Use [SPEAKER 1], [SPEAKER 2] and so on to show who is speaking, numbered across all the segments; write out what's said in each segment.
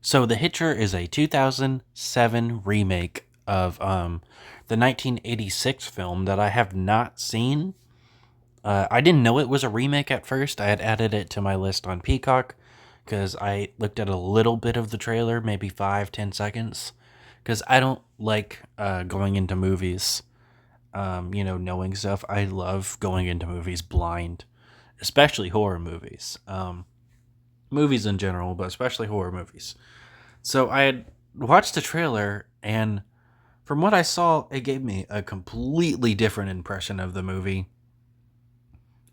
[SPEAKER 1] So The Hitcher is a 2007 remake of the 1986 film that I have not seen. I didn't know it was a remake at first. I had added it to my list on Peacock because I looked at a little bit of the trailer, maybe 5-10 seconds. Because I don't like going into movies, knowing stuff. I love going into movies blind, especially horror movies. Movies in general, but especially horror movies. So I had watched the trailer, and from what I saw, it gave me a completely different impression of the movie.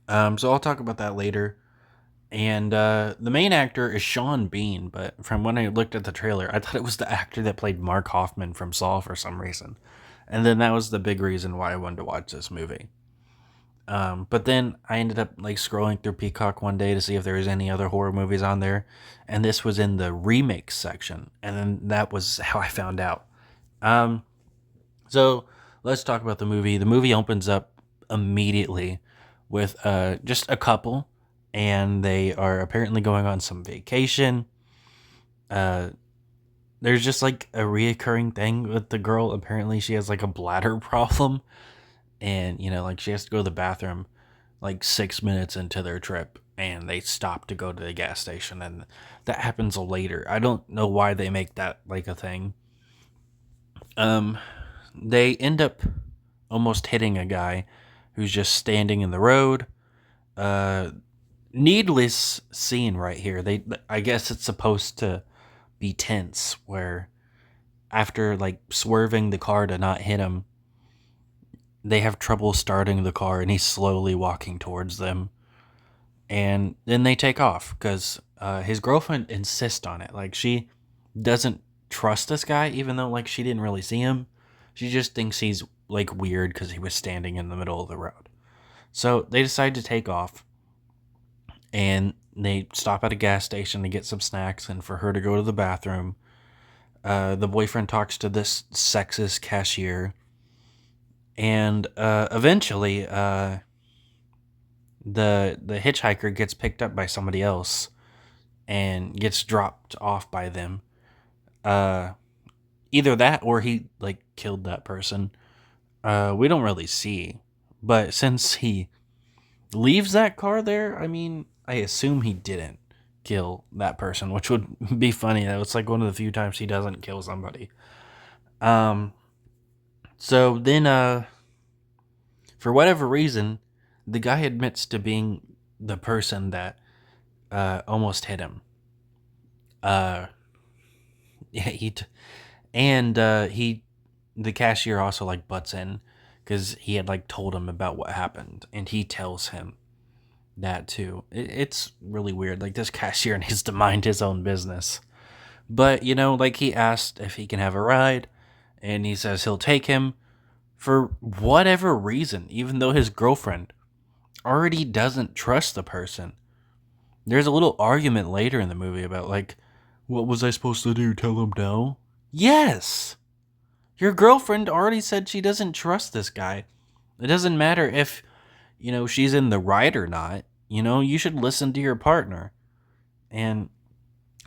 [SPEAKER 1] So I'll talk about that later. And the main actor is Sean Bean, but from when I looked at the trailer, I thought it was the actor that played Mark Hoffman from Saw for some reason. And then that was the big reason why I wanted to watch this movie. But then I ended up like scrolling through Peacock one day to see if there was any other horror movies on there, and this was in the remake section, and then that was how I found out. Um, so let's talk about the movie. The movie opens up immediately with just a couple, and they are apparently going on some vacation. Uh, there's just like a reoccurring thing with the girl. Apparently, she has like a bladder problem, and like she has to go to the bathroom like 6 minutes into their trip, and they stop to go to the gas station, and that happens later. I don't know why they make that like a thing. Um, they end up almost hitting a guy who's just standing in the road. Uh, Needless scene right here. I guess it's supposed to be tense, where after like swerving the car to not hit him, they have trouble starting the car, and he's slowly walking towards them. And then they take off because his girlfriend insists on it. Like, she doesn't trust this guy, even though like she didn't really see him. She just thinks he's like weird because he was standing in the middle of the road. So they decide to take off, and they stop at a gas station to get some snacks and for her to go to the bathroom. The boyfriend talks to this sexist cashier, and eventually the hitchhiker gets picked up by somebody else and gets dropped off by them. Uh, Either that or he like killed that person. We don't really see, but since he leaves that car there, I mean, I assume he didn't kill that person, which would be funny. That was like one of the few times he doesn't kill somebody. Um, so then, for whatever reason, the guy admits to being the person that almost hit him. Uh, yeah, he the cashier also like butts in because he had like told him about what happened, and he tells him that too. It's really weird. Like, this cashier needs to mind his own business. But like, he asked if he can have a ride, and he says he'll take him for whatever reason, even though his girlfriend already doesn't trust the person. There's a little argument later in the movie about like, what was I supposed to do? Tell him no? Yes. Your girlfriend already said she doesn't trust this guy. It doesn't matter if, she's in the right or not. You should listen to your partner. And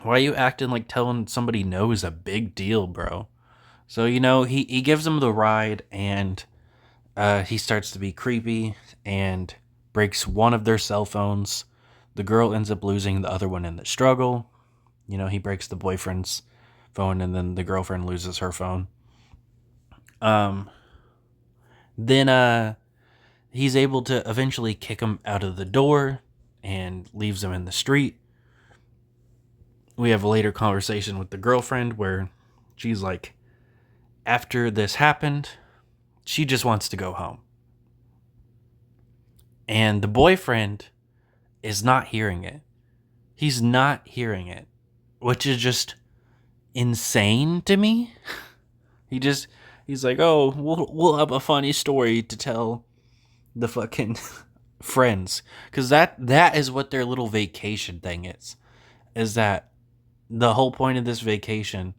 [SPEAKER 1] why are you acting like telling somebody no is a big deal, bro? So, he gives him the ride, and he starts to be creepy and breaks one of their cell phones. The girl ends up losing the other one in the struggle. He breaks the boyfriend's phone, and then the girlfriend loses her phone. Um, then he's able to eventually kick him out of the door and leaves him in the street. We have a later conversation with the girlfriend where she's like, after this happened, she just wants to go home. And the boyfriend is not hearing it. He's not hearing it, which is just insane to me. He's like, oh, we'll have a funny story to tell the fucking friends, because that is what their little vacation thing is that the whole point of this vacation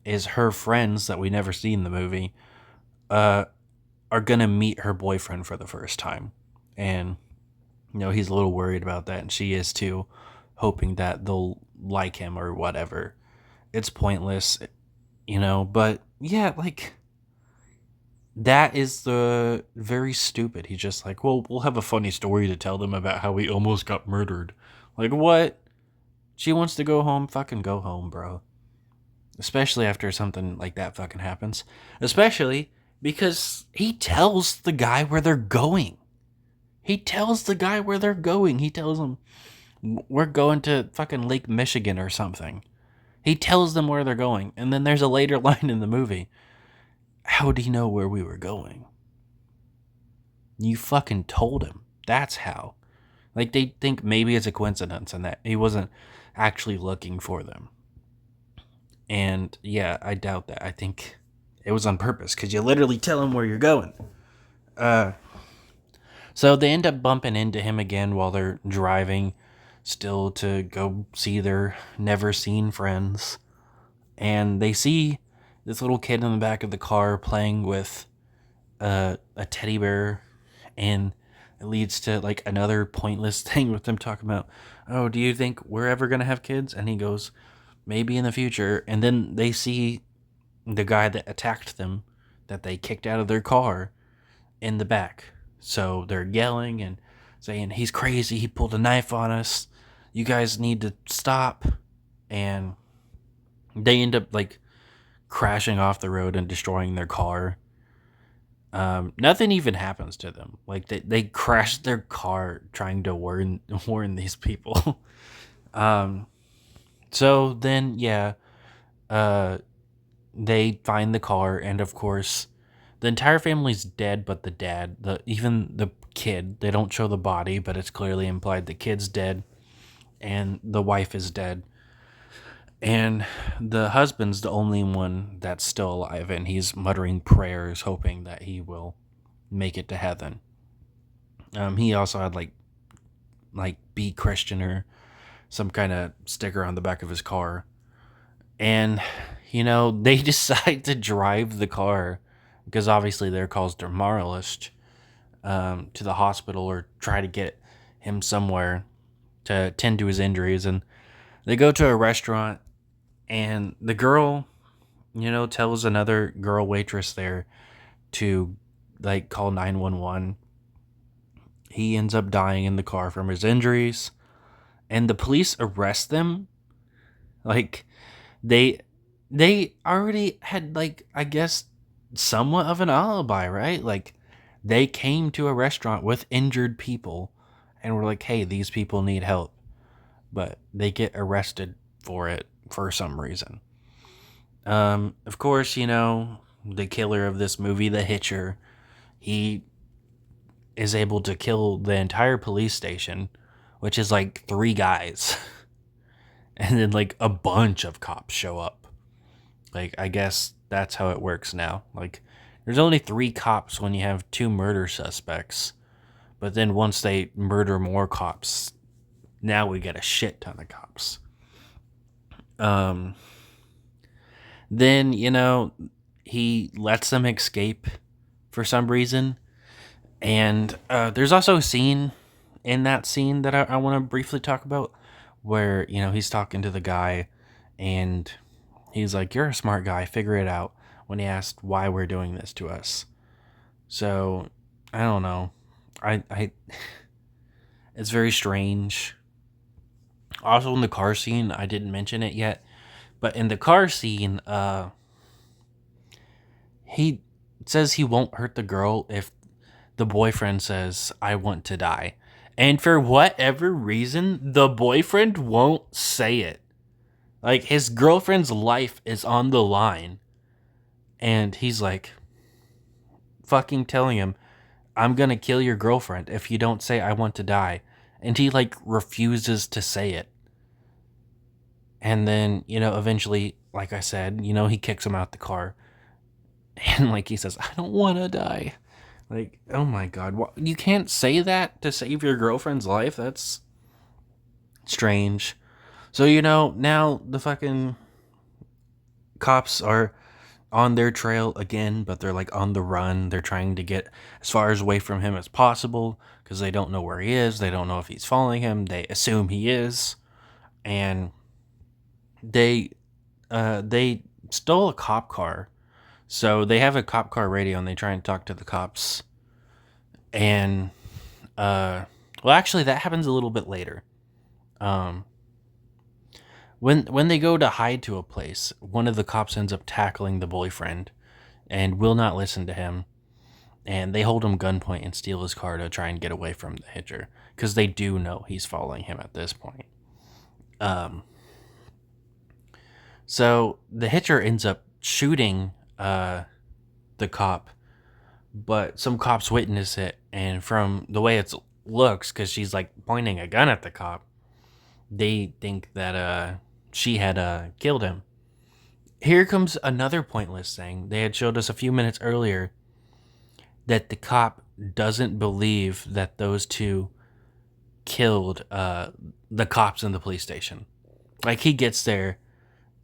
[SPEAKER 1] is her friends that we never see in the movie uh are gonna meet her boyfriend for the first time, and he's a little worried about that, and she is too, hoping that they'll like him or whatever. It's pointless, but yeah, like, that is the very stupid. He's just like, well, we'll have a funny story to tell them about how we almost got murdered. Like, what? She wants to go home, fucking go home, bro. Especially after something like that fucking happens. Especially because he tells the guy where they're going. He tells the guy where they're going. He tells him, we're going to fucking Lake Michigan or something. He tells them where they're going. And then there's a later line in the movie. How do you know where we were going? You fucking told him. That's how. Like, they think maybe it's a coincidence and that he wasn't actually looking for them. And yeah, I doubt that. I think it was on purpose because you literally tell him where you're going. So they end up bumping into him again while they're driving still to go see their never seen friends. And they see this little kid in the back of the car playing with a teddy bear, and it leads to like another pointless thing with them talking about, oh, do you think we're ever gonna have kids? And he goes, maybe in the future. And then they see the guy that attacked them, that they kicked out of their car, in the back. So they're yelling and saying, he's crazy, he pulled a knife on us, you guys need to stop. And they end up like crashing off the road and destroying their car. Nothing even happens to them. Like they crash their car trying to warn these people. So then yeah, they find the car, and of course the entire family's dead but the dad. Even the kid, they don't show the body, but it's clearly implied the kid's dead and the wife is dead. And the husband's the only one that's still alive, and he's muttering prayers, hoping that he will make it to heaven. He also had like be Christian or some kind of sticker on the back of his car. And they decide to drive the car because obviously their car's demoralished, to the hospital or try to get him somewhere to tend to his injuries. And they go to a restaurant, and the girl, tells another girl waitress there to like call 911. He ends up dying in the car from his injuries, and the police arrest them. Like, they already had, like, I guess somewhat of an alibi, right? Like, they came to a restaurant with injured people and were like, hey, these people need help. But they get arrested for it for some reason. Of course, the killer of this movie, the hitcher, he is able to kill the entire police station, which is like 3 guys. And then like a bunch of cops show up. Like, I guess that's how it works now. Like, there's only 3 cops when you have 2 murder suspects. But then once they murder more cops, now we get a shit ton of cops. Then, he lets them escape for some reason. And there's also a scene in that scene that I want to briefly talk about where, he's talking to the guy and he's like, you're a smart guy, figure it out, when he asked why we're doing this to us. So, I don't know. I it's very strange. Also in the car scene, I didn't mention it yet, but in the car scene, he says he won't hurt the girl if the boyfriend says, I want to die. And for whatever reason, the boyfriend won't say it. Like, his girlfriend's life is on the line. And he's like, fucking telling him, I'm gonna kill your girlfriend if you don't say I want to die. And he, like, refuses to say it. And then, eventually, like I said, he kicks him out the car. And, like, he says, I don't want to die. Like, oh my god. You can't say that to save your girlfriend's life? That's strange. So, now the fucking cops are on their trail again, but they're like on the run. They're trying to get as far away from him as possible because they don't know where he is. They don't know if he's following him. They assume he is. And they they stole a cop car. So they have a cop car radio and they try and talk to the cops. And well, actually, that happens a little bit later. Um, when they go to hide to a place, one of the cops ends up tackling the boyfriend and will not listen to him. And they hold him gunpoint and steal his car to try and get away from the hitcher because they do know he's following him at this point. Um, so the hitcher ends up shooting the cop, but some cops witness it, and from the way it looks, because she's like pointing a gun at the cop, they think that she had killed him. Here comes another pointless thing. They had showed us a few minutes earlier that the cop doesn't believe that those two killed the cops in the police station. Like, he gets there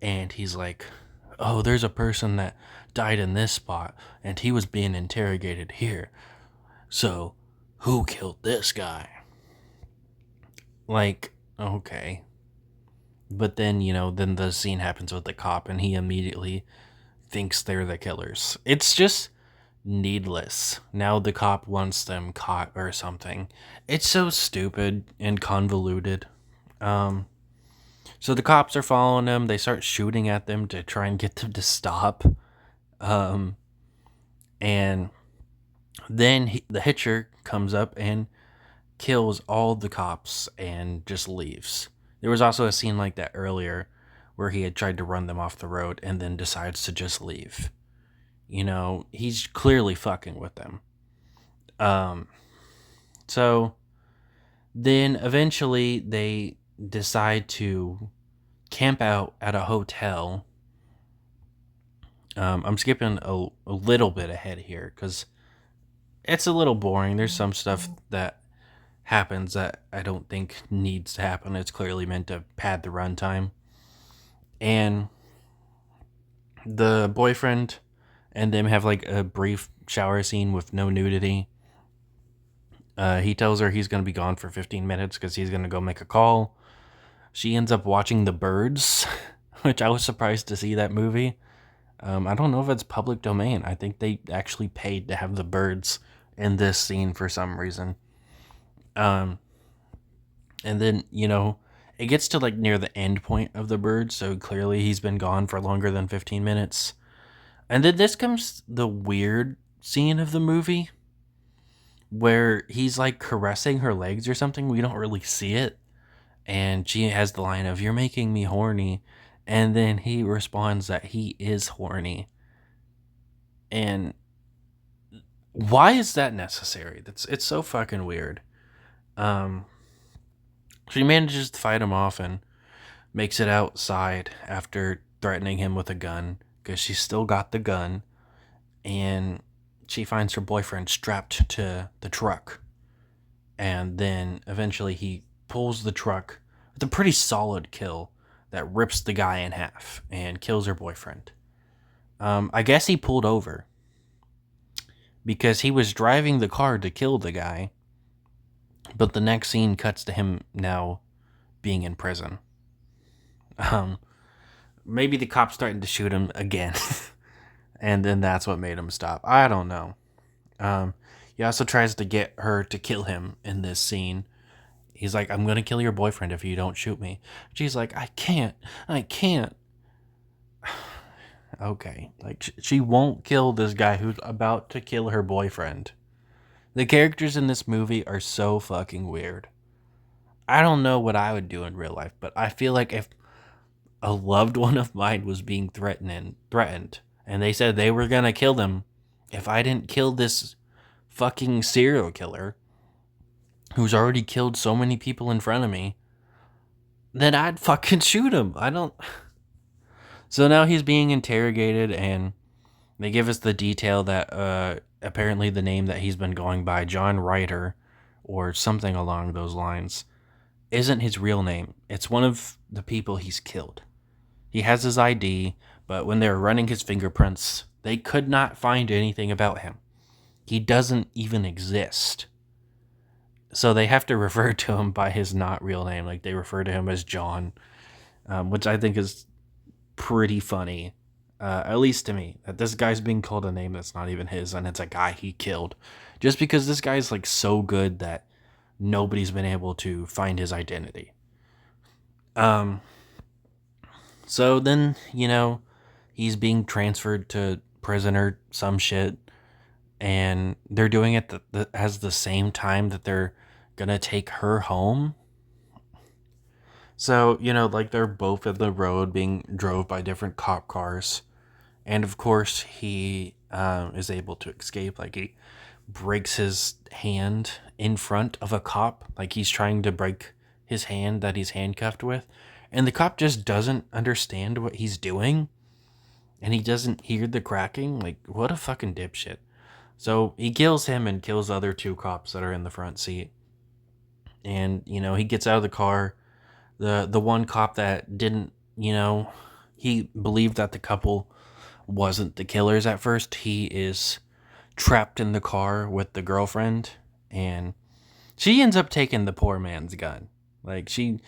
[SPEAKER 1] and he's like, oh, there's a person that died in this spot and he was being interrogated here. So, who killed this guy? Like, okay. But then, then the scene happens with the cop and he immediately thinks they're the killers. It's just needless. Now the cop wants them caught or something. It's so stupid and convoluted. So the cops are following them. They start shooting at them to try and get them to stop. And then the hitcher comes up and kills all the cops and just leaves. There was also a scene like that earlier where he had tried to run them off the road and then decides to just leave. He's clearly fucking with them. So then eventually they decide to camp out at a hotel. I'm skipping a little bit ahead here because it's a little boring. There's some stuff that happens that I don't think needs to happen. It's clearly meant to pad the runtime. And the boyfriend and them have like a brief shower scene with no nudity. He tells her he's going to be gone for 15 minutes because he's going to go make a call. She ends up watching The Birds, which I was surprised to see that movie. I don't know if it's public domain. I think they actually paid to have The Birds in this scene for some reason. And then, it gets to like near the end point of The Birds, so clearly he's been gone for longer than 15 minutes. And then this comes the weird scene of the movie where he's like caressing her legs or something. We don't really see it. And she has the line of, "You're making me horny." And then he responds that he is horny. And why is that necessary? It's so fucking weird. She manages to fight him off and makes it outside after threatening him with a gun because she's still got the gun. And she finds her boyfriend strapped to the truck. And then eventually he pulls the truck with a pretty solid kill that rips the guy in half and kills her boyfriend. I guess he pulled over because he was driving the car to kill the guy. But the next scene cuts to him now being in prison. Maybe the cop's starting to shoot him again. And then that's what made him stop. I don't know. He also tries to get her to kill him in this scene. He's like, "I'm going to kill your boyfriend if you don't shoot me." She's like, I can't. Okay. Like, she won't kill this guy who's about to kill her boyfriend. The characters in this movie are so fucking weird. I don't know what I would do in real life, but I feel like if a loved one of mine was being threatened, and they said they were going to kill them if I didn't kill this fucking serial killer who's already killed so many people in front of me, then I'd fucking shoot him. So now he's being interrogated, and they give us the detail that apparently the name that he's been going by, John Ryder, or something along those lines, isn't his real name. It's one of the people he's killed. He has his ID, but when they were running his fingerprints, they could not find anything about him. He doesn't even exist. So they have to refer to him by his not real name. Like, they refer to him as John, which I think is pretty funny, at least to me, that this guy's being called a name that's not even his, and it's a guy he killed, just because this guy's like so good that nobody's been able to find his identity. Um, so then he's being transferred to prison or some shit, and they're doing it as the same time that they're gonna take her home. So, like they're both at the road being drove by different cop cars. And of course, he is able to escape. Like, he breaks his hand in front of a cop. Like, he's trying to break his hand that he's handcuffed with. And the cop just doesn't understand what he's doing. And he doesn't hear the cracking. Like, what a fucking dipshit. So he kills him and kills the other two cops that are in the front seat. And, he gets out of the car. The one cop that didn't, he believed that the couple wasn't the killers at first. He is trapped in the car with the girlfriend, and she ends up taking the poor man's gun. Like, she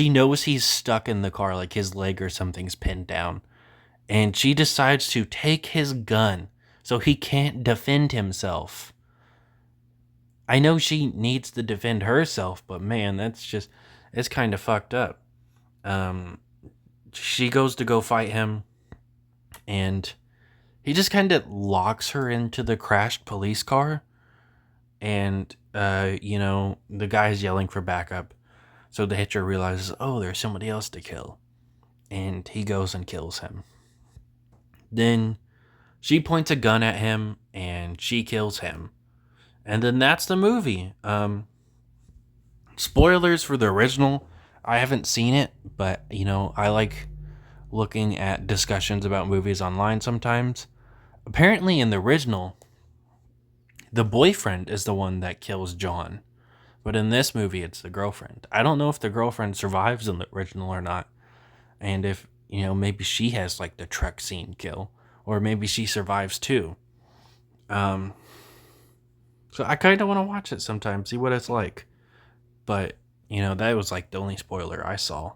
[SPEAKER 1] knows he's stuck in the car, like his leg or something's pinned down, and she decides to take his gun so he can't defend himself. I know she needs to defend herself, but man, it's kind of fucked up. She goes to go fight him, and he just kind of locks her into the crashed police car. And, the guy's yelling for backup. So the hitcher realizes, oh, there's somebody else to kill. And he goes and kills him. Then she points a gun at him, and she kills him. And then that's the movie. Spoilers for the original. I haven't seen it, but, I like looking at discussions about movies online sometimes. Apparently, in the original, the boyfriend is the one that kills John. But in this movie, it's the girlfriend. I don't know if the girlfriend survives in the original or not. And if, maybe she has like the truck scene kill. Or maybe she survives too. So I kind of want to watch it sometime, see what it's like. But, that was like the only spoiler I saw.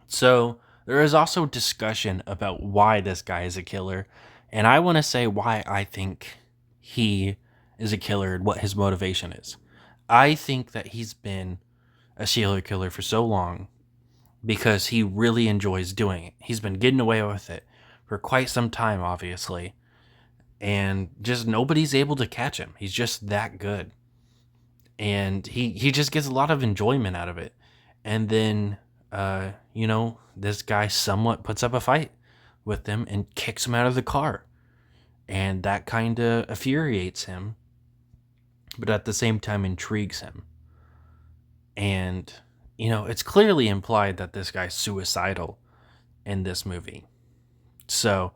[SPEAKER 1] So there is also discussion about why this guy is a killer. And I want to say why I think he is a killer and what his motivation is. I think that he's been a serial killer for so long because he really enjoys doing it. He's been getting away with it for quite some time, obviously. And just nobody's able to catch him. He's just that good. And he just gets a lot of enjoyment out of it. And then, this guy somewhat puts up a fight with them and kicks him out of the car. And that kind of infuriates him, but at the same time intrigues him. And, it's clearly implied that this guy's suicidal in this movie. So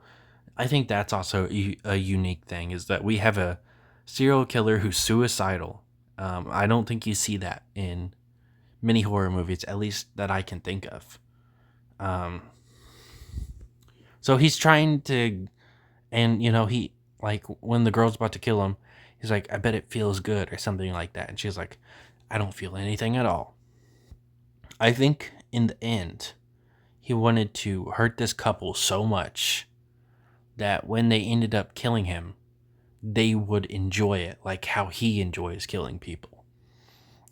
[SPEAKER 1] I think that's also a unique thing, is that we have a serial killer who's suicidal. I don't think you see that in many horror movies, at least that I can think of. So he's trying to, and he, like, when the girl's about to kill him, he's like, I bet it feels good, or something like that. And she's like, I don't feel anything at all. I think in the end, he wanted to hurt this couple so much that when they ended up killing him, they would enjoy it like how he enjoys killing people.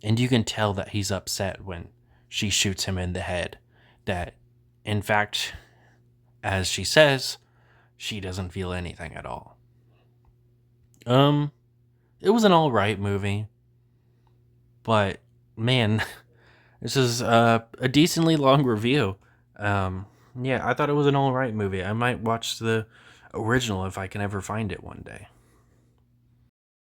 [SPEAKER 1] And you can tell that he's upset when she shoots him in the head. That, in fact, as she says, she doesn't feel anything at all. It was an alright movie. But, man, this is a decently long review. Yeah, I thought it was an alright movie. I might watch the original if I can ever find it one day.